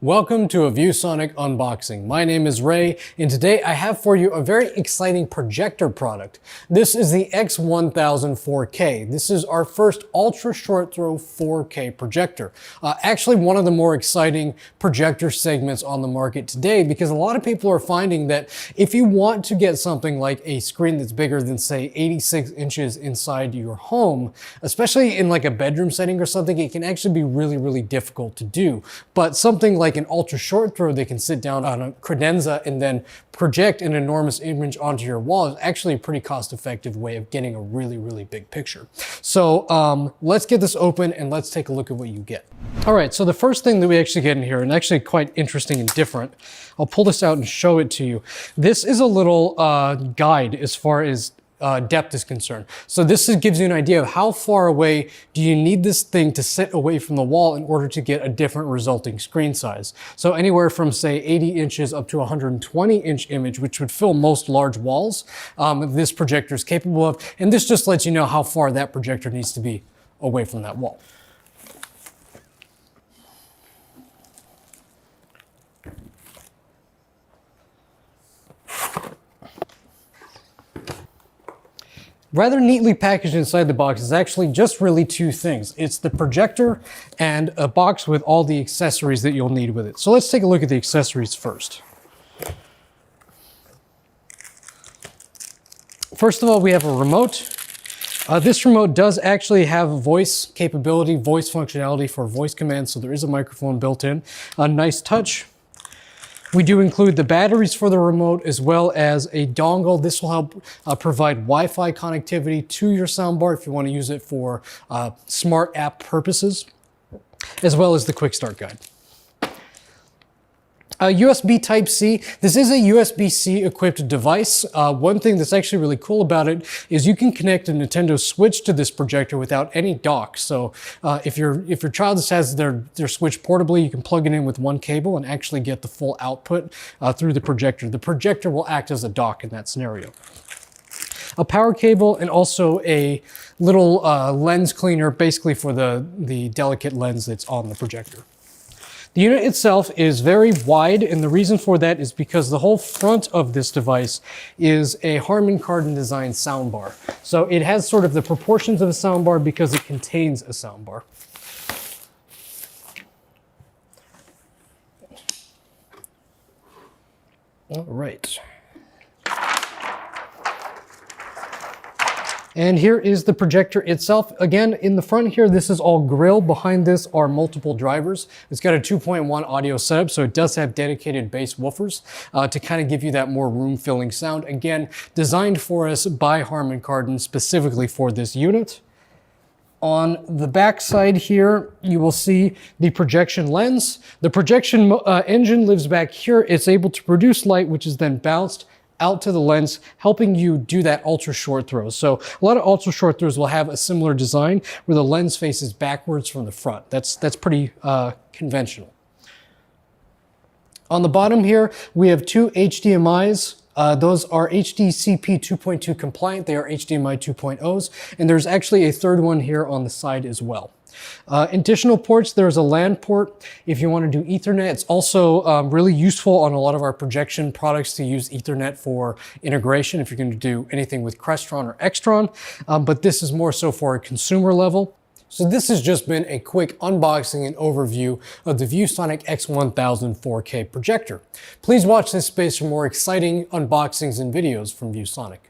Welcome to a ViewSonic unboxing. My name is Ray, and today I have for you a very exciting projector product. This is the X1000-4K. This is our first ultra short throw 4K projector. Actually one of the more exciting projector segments on the market today, because a lot of people are finding that if you want to get something like a screen that's bigger than say 86 inches inside your home, especially in like a bedroom setting or something, it can actually be really difficult to do. But something like an ultra short throw, they can sit down on a credenza and then project an enormous image onto your wall is actually a pretty cost-effective way of getting a really big picture. So let's get this open and let's take a look at what you get. All right, so the first thing that we actually get in here, and actually quite interesting and different, I'll pull this out and show it to you. This is a little guide as far as depth is concerned. So this gives you an idea of how far away do you need this thing to sit away from the wall in order to get a different resulting screen size. So anywhere from say 80 inches up to 120 inch image, which would fill most large walls, this projector is capable of, and this just lets you know how far that projector needs to be away from that wall. Rather neatly packaged inside the box is actually just really two things. It's the projector and a box with all the accessories that you'll need with it. So let's take a look at the accessories first. First of all, we have a remote. This remote does actually have voice capability, voice functionality for voice commands, so there is a microphone built in. A nice touch. We do include the batteries for the remote as well as a dongle. This will help provide Wi-Fi connectivity to your soundbar if you want to use it for smart app purposes, as well as the quick start guide. USB Type-C. This is a USB-C equipped device. One thing that's actually really cool about it is you can connect a Nintendo Switch to this projector without any dock. So if your child just has their Switch portably, you can plug it in with one cable and actually get the full output through the projector. The projector will act as a dock in that scenario. A power cable and also a little lens cleaner, basically for the delicate lens that's on the projector. The unit itself is very wide, and the reason for that is because the whole front of this device is a Harman Kardon designed soundbar. So it has sort of the proportions of a soundbar because it contains a soundbar. All right. And here is the projector itself. Again, in the front here, this is all grill. Behind this are multiple drivers. It's got a 2.1 audio setup, so it does have dedicated bass woofers to kind of give you that more room-filling sound. Again, designed for us by Harman Kardon specifically for this unit. On the back side here, you will see the projection lens. The projection engine lives back here. It's able to produce light, which is then bounced out to the lens, helping you do that ultra short throw. So a lot of ultra short throws will have a similar design where the lens faces backwards from the front. That's pretty conventional. On the bottom here, we have two HDMIs. Those are HDCP 2.2 compliant. They are HDMI 2.0s, and there's actually a third one here on the side as well. Additional ports, there's a LAN port if you want to do Ethernet. It's also really useful on a lot of our projection products to use Ethernet for integration if you're going to do anything with Crestron or Extron, but this is more so for a consumer level. So this has just been a quick unboxing and overview of the ViewSonic X1000-4K projector. Please watch this space for more exciting unboxings and videos from ViewSonic.